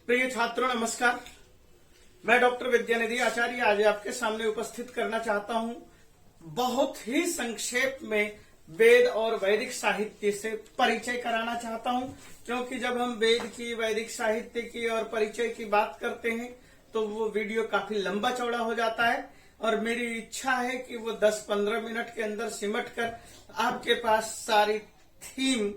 प्रिय छात्रों नमस्कार। मैं डॉक्टर विद्यानिधि आचार्य आज आपके सामने उपस्थित करना चाहता हूं बहुत ही संक्षेप में वेद और वैदिक साहित्य से परिचय कराना चाहता हूं, क्योंकि जब हम वेद की, वैदिक साहित्य की और परिचय की बात करते हैं तो वो वीडियो काफी लंबा चौड़ा हो जाता है और मेरी इच्छा है कि वो 10-15 मिनट के अंदर सिमट कर आपके पास सारी थीम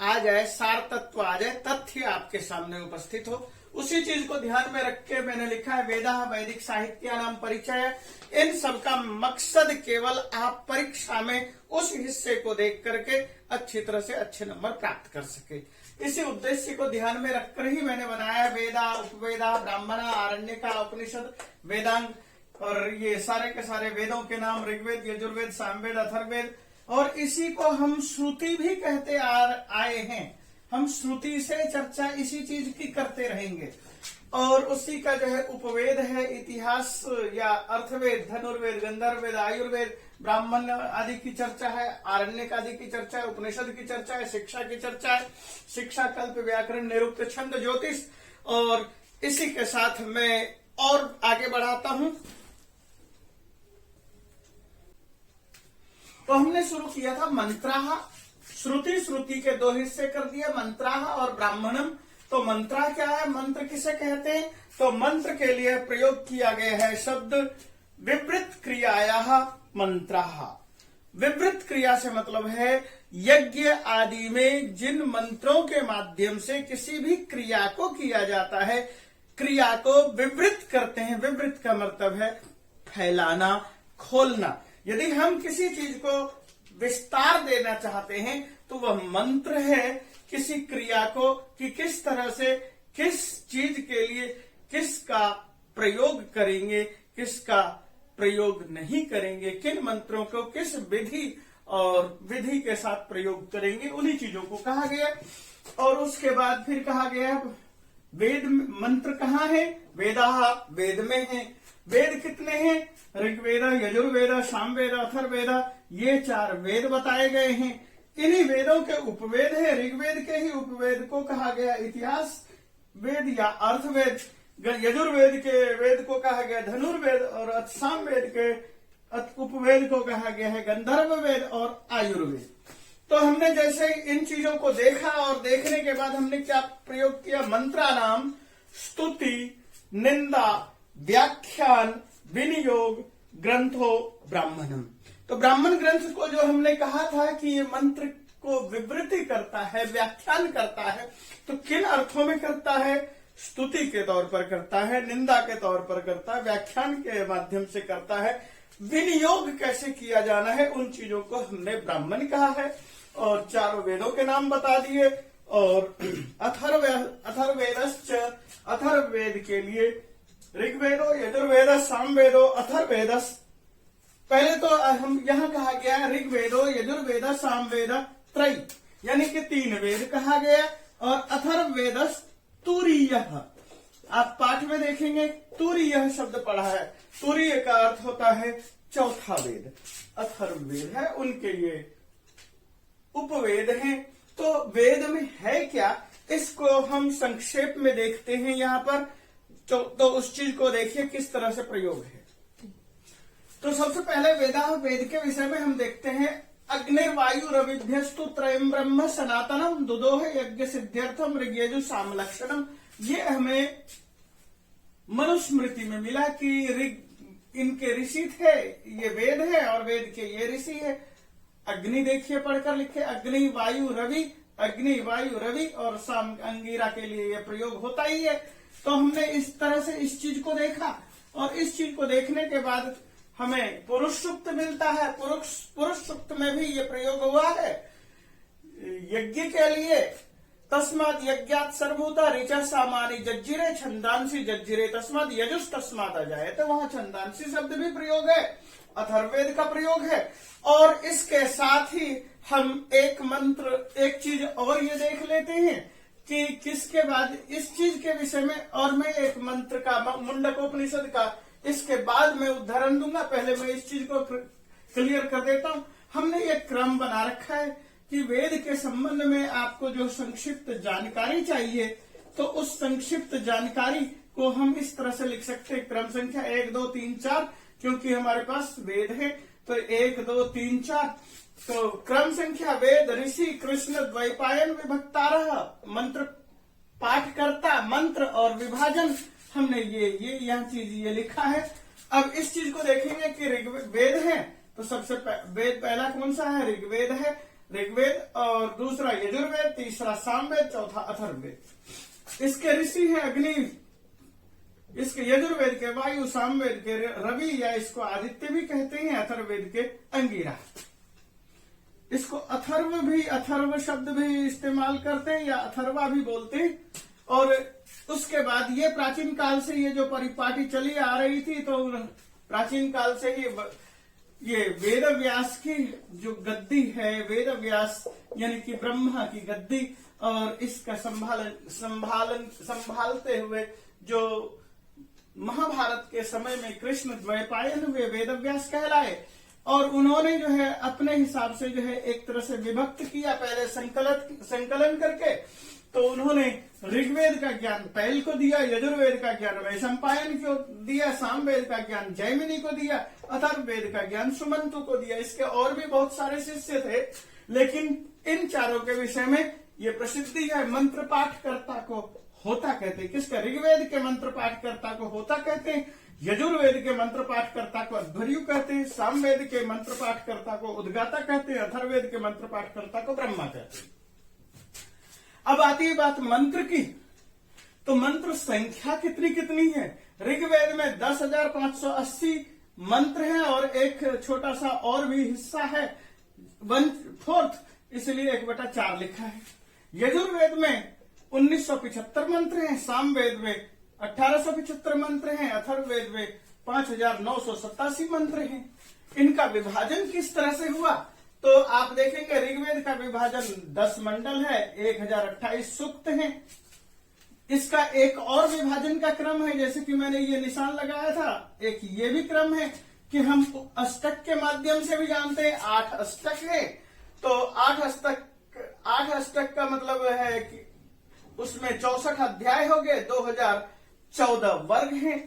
आ जाए, सार तत्व आ जाए, तथ्य आपके सामने उपस्थित हो। उसी चीज को ध्यान में रख के मैंने लिखा है वेदाः वैदिक साहित्य नाम परिचय। इन सब का मकसद केवल आप परीक्षा में उस हिस्से को देख करके अच्छी तरह से अच्छे नंबर प्राप्त कर सके। इसी उद्देश्य को ध्यान में रखकर ही मैंने बनाया वेदा, उपवेदा, ब्राह्मणा, आरण्यका, उपनिषद, वेदांग और ये सारे के सारे वेदों के नाम ऋग्वेद, यजुर्वेद, सामवेद, अथर्ववेद, और इसी को हम श्रुति भी कहते आए हैं। हम श्रुति से चर्चा इसी चीज की करते रहेंगे। और उसी का जो है उपवेद है, इतिहास या अर्थवेद, धनुर्वेद, गंधर्ववेद, आयुर्वेद, ब्राह्मण आदि की चर्चा है, आरण्यक आदि की चर्चा है, उपनिषद की चर्चा है, शिक्षा की चर्चा है, शिक्षा, कल्प, व्याकरण, निरुक्त, छंद, ज्योतिष। और इसी के साथ मैं और आगे बढ़ाता हूं। तो हमने शुरू किया था मंत्राः, श्रुति के दो हिस्से कर दिए, मंत्राः और ब्राह्मणम। तो मंत्रा क्या है, मंत्र किसे कहते हैं? तो मंत्र के लिए प्रयोग किया गया है शब्द विवृत क्रियायाः मंत्राः। विवृत क्रिया से मतलब है यज्ञ आदि में जिन मंत्रों के माध्यम से किसी भी क्रिया को किया जाता है, क्रिया को विवृत करते हैं। विवृत का मतलब है फैलाना, खोलना। यदि हम किसी चीज को विस्तार देना चाहते हैं तो वह मंत्र है किसी क्रिया को कि किस तरह से, किस चीज के लिए किसका प्रयोग करेंगे, किसका प्रयोग नहीं करेंगे, किन मंत्रों को किस विधि और विधि के साथ प्रयोग करेंगे, उन्हीं चीजों को कहा गया। और उसके बाद फिर कहा गया वेद मंत्र कहाँ है? वेदाः वेद में है। वेद कितने हैं? ऋग्वेद, यजुर्वेद, सामवेद, अथर्ववेद, ये 4 वेद बताए गए हैं। इन्हीं वेदों के उपवेद है। ऋग्वेद के ही उपवेद को कहा गया इतिहास वेद या अर्थवेद। यजुर्वेद के वेद को कहा गया धनुर्वेद और सामवेद के उपवेद को कहा गया है गंधर्व वेद और आयुर्वेद। तो हमने जैसे इन चीजों को देखा और देखने के बाद हमने क्या प्रयोग किया? मंत्राणाम स्तुति, निंदा, व्याख्यान, विनियोग, ग्रंथो ब्राह्मणम। तो ब्राह्मण ग्रंथ को जो हमने कहा था कि ये मंत्र को विवृति करता है, व्याख्यान करता है, तो किन अर्थों में करता है? स्तुति के तौर पर करता है, निंदा के तौर पर करता है, व्याख्यान के माध्यम से करता है, विनियोग कैसे किया जाना है, उन चीजों को हमने ब्राह्मण कहा है। और 4 वेदों के नाम बता दिए। और अथर्वेदश्च, अथर्ववेद के लिए ऋग्वेदो, यजुर्वेद, सामवेदो, अथर्ववेदस्। पहले तो हम यहाँ कहा गया ऋग्वेदो, यजुर्वेद, सामवेद त्रय, यानी कि 3 वेद कहा गया। और अथर्ववेदस् तुरीयः, आप पाठ में देखेंगे तुरीयः शब्द पढ़ा है। तुरीय का अर्थ होता है चौथा वेद। अथर्ववेद है, उनके ये उपवेद हैं। तो वेद में है क्या, इसको हम संक्षेप में देखते हैं यहाँ पर। तो उस चीज को देखिए किस तरह से प्रयोग है। तो सबसे पहले वेदाः वेद के विषय में हम देखते हैं। अग्निर्वायु रविभ्यस्तु त्रयम् ब्रह्म सनातनम दुदोह यज्ञ सिद्ध्यर्थम ऋग्यजु सामलक्षणम। ये हमें मनुस्मृति में मिला कि इनके ऋषि थे, ये वेद है और वेद के ये ऋषि है। अग्नि देखिए पढ़कर लिखे, अग्नि वायु रवि, अग्नि वायु रवि, और साम अंगिरा के लिए ये प्रयोग होता ही है। तो हमने इस तरह से इस चीज को देखा और इस चीज को देखने के बाद हमें पुरुष सूक्त मिलता है। पुरुष सूक्त में भी ये प्रयोग हुआ है यज्ञ के लिए। तस्मात् यज्ञात् सर्वभूता ऋचा सामानि जज्जिरे छंदांसी जज्जिरे तस्मात् यजुस् तस्मात् अजायते। तो वहां छंदांसी शब्द भी प्रयोग है, अथर्ववेद का प्रयोग है। और इसके साथ ही हम एक मंत्र, एक चीज और ये देख लेते हैं कि किसके बाद इस चीज के विषय में, और मैं एक मंत्र का, मुंडकोपनिषद का, इसके बाद मैं उदाहरण दूंगा। पहले मैं इस चीज को क्लियर कर देता हूं। हमने एक क्रम बना रखा है कि वेद के संबंध में आपको जो संक्षिप्त जानकारी चाहिए तो उस संक्षिप्त जानकारी को हम इस तरह से लिख सकते हैं, क्रम संख्या 1 2 3 4, क्योंकि हमारे पास वेद है तो 1 2 3 4। तो क्रम संख्या वेद ऋषि कृष्ण द्वैपायन विभक्तारः, मंत्र पाठ करता, मंत्र और विभाजन, हमने ये यह चीज ये लिखा है। अब इस चीज को देखेंगे कि ऋग्वेद है तो सबसे वेद पहला कौन सा है? ऋग्वेद है, ऋग्वेद, और दूसरा यजुर्वेद, तीसरा सामवेद, चौथा अथर्ववेद। इसके ऋषि है अग्नि, इसके यजुर्वेद के वायु, सामवेद के रवि या इसको आदित्य भी कहते हैं, अथर्ववेद के अंगिरा। इसको अथर्व भी, अथर्व शब्द भी इस्तेमाल करते हैं या अथर्वा भी बोलते हैं। और उसके बाद ये प्राचीन काल से ये जो परिपाटी चली आ रही थी, तो प्राचीन काल से ही ये वेद व्यास की जो गद्दी है, वेद व्यास यानी कि ब्रह्मा की गद्दी, और इसका संभालते हुए जो महाभारत के समय में कृष्ण द्वैपायन हुए, वेद व्यास कहलाए, और उन्होंने जो है अपने हिसाब से जो है एक तरह से विभक्त किया, पहले संकलन करके। तो उन्होंने ऋग्वेद का ज्ञान पैल को दिया, यजुर्वेद का ज्ञान वैशंपायन को दिया, सामवेद का ज्ञान जैमिनी को दिया, अथर्ववेद का ज्ञान सुमंतु को दिया। इसके और भी बहुत सारे शिष्य थे, लेकिन इन चारों के विषय में ये प्रसिद्धि है। मंत्र पाठकर्ता को होता कहते हैं, किसका? ऋग्वेद के मंत्र पाठकर्ता को होता कहते हैं, यजुर्वेद के मंत्र पाठकर्ता को अध्वर्यु कहते हैं, सामवेद के मंत्र पाठकर्ता को उद्गाता कहते हैं, अथर्ववेद के मंत्र पाठकर्ता को ब्रह्मा कहते हैं। अब आती है बात मंत्र की, तो मंत्र संख्या कितनी कितनी है? ऋग्वेद में 10,580 मंत्र हैं, और एक छोटा सा और भी हिस्सा है 1/4, इसलिए 1/4 लिखा है। यजुर्वेद में 1975 मंत्र हैं, सामवेद में 1875 मंत्र हैं, अथर्ववेद में 5,987 मंत्र हैं। इनका विभाजन किस तरह से हुआ? तो आप देखेंगे ऋग्वेद का विभाजन 10 मंडल है, 1028 सूक्त हैं। इसका एक और विभाजन का क्रम है, जैसे कि मैंने ये निशान लगाया था, एक ये भी क्रम है कि हम अष्टक के माध्यम से भी जानते हैं। 8 अष्टक है, तो 8 अष्टक का मतलब है कि उसमें 64 अध्याय हो गए, 2014 वर्ग हैं।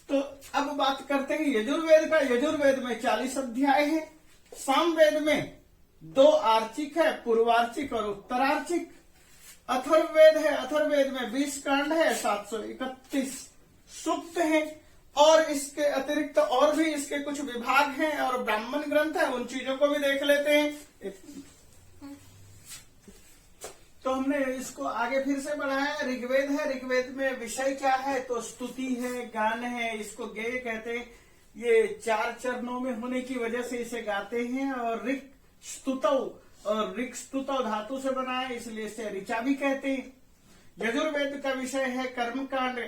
तो अब बात करते हैं यजुर्वेद का। यजुर्वेद में 40 अध्याय है, सामवेद में 2 आर्चिक है, पूर्वार्चिक और उत्तरार्चिक। अथर्ववेद है, अथर्ववेद में 20 कांड है, 731 सूक्त हैं, और इसके अतिरिक्त और भी इसके कुछ विभाग हैं और ब्राह्मण ग्रंथ है, उन चीजों को भी देख लेते हैं। तो हमने इसको आगे फिर से बढ़ाया। ऋग्वेद है, ऋग्वेद में विषय क्या है? तो स्तुति है, गान है, इसको गेय कहते हैं। ये 4 चरणों में होने की वजह से इसे गाते हैं, और ऋक् स्तुतौ, और ऋक् स्तुतौ धातु से बना है, इसलिए इसे ऋचा भी कहते हैं। यजुर्वेद का विषय है कर्मकांड,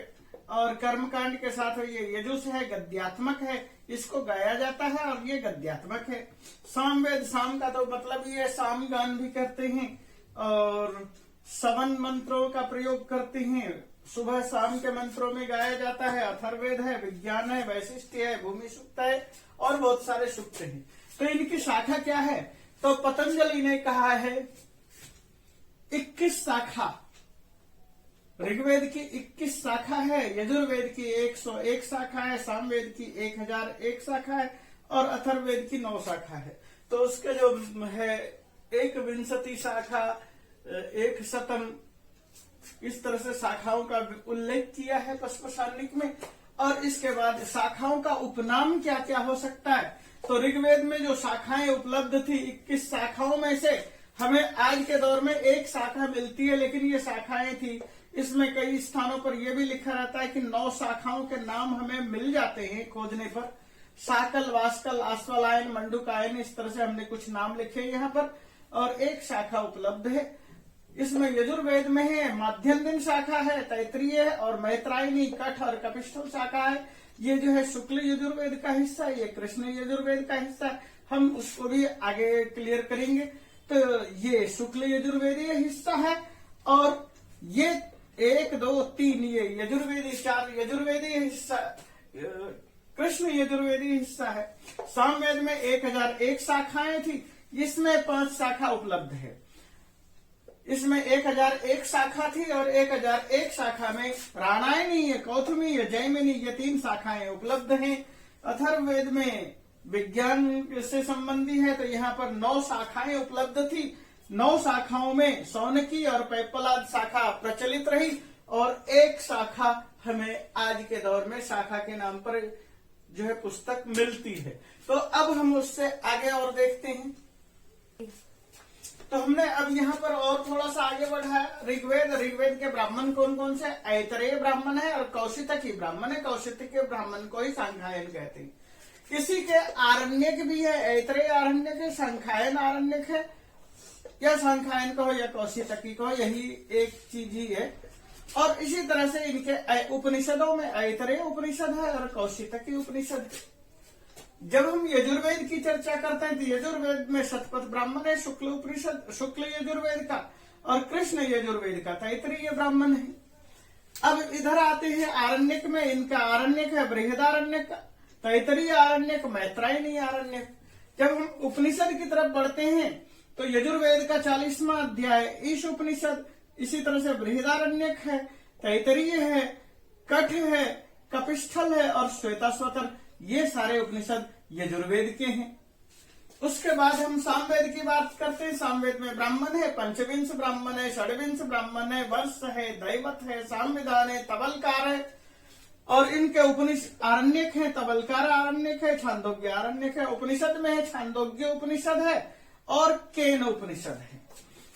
और कर्मकांड के साथ ये यजुष है, गद्यात्मक है, इसको गाया जाता है और ये गद्यात्मक है। सामवेद, साम का तो मतलब ये साम गान भी करते हैं, और सवन मंत्रों का प्रयोग करते हैं, सुबह शाम के मंत्रों में गाया जाता है। अथर्ववेद है, विज्ञान है, वैशिष्ट्य है, भूमि सूक्त है, और बहुत सारे सूक्त हैं। तो इनकी शाखा क्या है? तो पतंजलि ने कहा है 21 शाखा। ऋग्वेद की 21 शाखा है, यजुर्वेद की 101 शाखा है, सामवेद की 1001 शाखा है, और अथर्ववेद की 9 शाखा है। तो उसके जो है 21 शाखा, 100, इस तरह से शाखाओं का उल्लेख किया है पश्पशानिक में। और इसके बाद शाखाओं का उपनाम क्या क्या हो सकता है? तो ऋग्वेद में जो शाखाएं उपलब्ध थी, 21 शाखाओं में से हमें आज के दौर में 1 शाखा मिलती है, लेकिन ये शाखाएं थी, इसमें कई स्थानों पर यह भी लिखा रहता है कि 9 शाखाओं के नाम हमें मिल जाते हैं खोजने पर। साकल, वास्कल, आश्वलायन, मंडुकायन, इस तरह से हमने कुछ नाम लिखे यहाँ पर, और 1 शाखा उपलब्ध है। इसमें यजुर्वेद में है माध्यम दिन शाखा है, तैतरीय है, और मैत्रायनी, कठ और कपिष्ठल शाखा है। ये जो है शुक्ल यजुर्वेद का हिस्सा है, ये कृष्ण यजुर्वेद का हिस्सा है। हम उसको भी आगे क्लियर करेंगे। तो ये शुक्ल यजुर्वेदीय हिस्सा है, और ये 1, 2, 3 ये यजुर्वेदी, 4 यजुर्वेदीय हिस्सा, कृष्ण यजुर्वेदी हिस्सा है। सामवेद में 1001 शाखाएं थी, इसमें 5 शाखा उपलब्ध है। इसमें 1001 शाखा थी और 1001 शाखा में राणायणीय, कौथुमीय, जैमिनी ये 3 शाखाएं उपलब्ध हैं। अथर्ववेद में विज्ञान से संबंधी है तो यहाँ पर 9 शाखाएं उपलब्ध थी। 9 शाखाओं में सौनकी और पैपलाद शाखा प्रचलित रही और एक शाखा हमें आज के दौर में शाखा के नाम पर जो है पुस्तक मिलती है। तो अब हम उससे आगे और देखते हैं। तो हमने अब यहाँ पर और थोड़ा सा आगे बढ़ाया। ऋग्वेद के ब्राह्मण कौन कौन से? ऐतरेय ब्राह्मण है और कौशितकी ब्राह्मण है। कौशितकी ब्राह्मण को ही सांख्यायन कहते हैं। किसी के आरण्यक भी है, ऐतरेय आरण्यक है, सांख्यायन आरण्यक है, या सांख्यायन कहो या कौशितकी कहो, यही एक चीज ही है। और इसी तरह से इनके उपनिषदों में ऐतरेय उपनिषद है और कौशितकी उपनिषद है। जब हम यजुर्वेद की चर्चा करते हैं तो यजुर्वेद में शतपथ ब्राह्मण है, शुक्ल उपनिषद, शुक्ल यजुर्वेद का, और कृष्ण यजुर्वेद का तैतरीय ब्राह्मण है। अब इधर आते हैं आरण्यक में। इनका आरण्यक है बृहदारण्यक, तैतरीय आरण्यक, मैत्रायणी आरण्यक। जब हम उपनिषद की तरफ बढ़ते हैं तो यजुर्वेद का 40वां अध्याय ईश उपनिषद, इसी तरह से बृहदारण्यक है, तैतरीय है, कठ है, कपिस्थल है और श्वेताश्वतर, ये सारे उपनिषद यजुर्वेद के हैं। उसके बाद हम सामवेद की बात करते हैं। सामवेद में ब्राह्मण है, पंचविंश ब्राह्मण है, षड्विंश ब्राह्मण है, वर्ष है, दैवत है, सामविधान है, तबलकार है और इनके उपनिषद आरण्यक है, तबलकार आरण्यक है, छांदोग्य आरण्यक है। उपनिषद में है छांदोग्य उपनिषद है और केन उपनिषद है।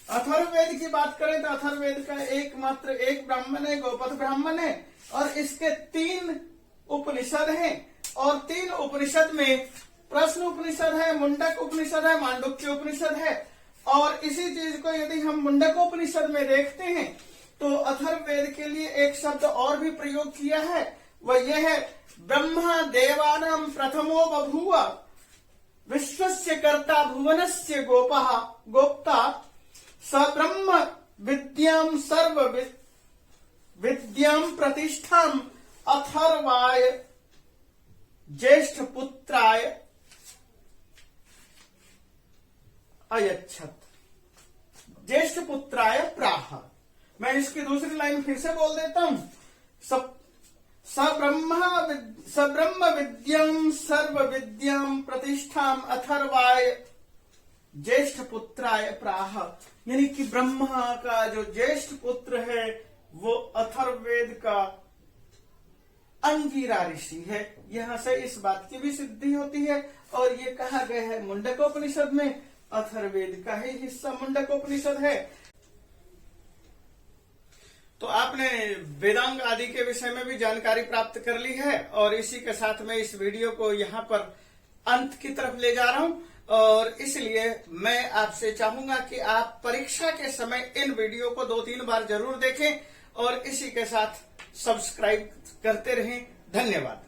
अथर्ववेद की बात करें तो अथर्ववेद का एकमात्र एक ब्राह्मण है, गोपथ ब्राह्मण है और इसके 3 उपनिषद हैं और 3 उपनिषद में प्रश्न उपनिषद है, मुंडक उपनिषद है, मांडुक्य उपनिषद है। और इसी चीज को यदि हम मुंडक उपनिषद में देखते हैं तो अथर्ववेद के लिए एक शब्द और भी प्रयोग किया है, वह यह है ब्रह्मा देवानां प्रथमो बभूव विश्वस्य कर्ता भुवनस्य गोप्ता स ब्रह्म विद्यां सर्व विद्यां प्रतिष्ठां अथर्वाय ज्येष्ठ पुत्राय अयच्छत, ज्येष्ठ पुत्राय प्राह। मैं इसकी दूसरी लाइन फिर से बोल देता हूं। सब्रह्म विद्यां सर्व विद्यां प्रतिष्ठां अथर्वाय ज्येष्ठ पुत्राय प्राह, यानी कि ब्रह्मा का जो ज्येष्ठ पुत्र है वो अथर्ववेद का अंगिरा ऋषि है। यहां से इस बात की भी सिद्धि होती है और ये कहा गया है मुंडकोपनिषद में, अथर्ववेद का ही हिस्सा मुंडकोपनिषद है। तो आपने वेदांग आदि के विषय में भी जानकारी प्राप्त कर ली है और इसी के साथ मैं इस वीडियो को यहाँ पर अंत की तरफ ले जा रहा हूं और इसलिए मैं आपसे चाहूंगा कि आप परीक्षा के समय इन वीडियो को 2-3 बार जरूर देखें और इसी के साथ सब्सक्राइब करते रहें। धन्यवाद।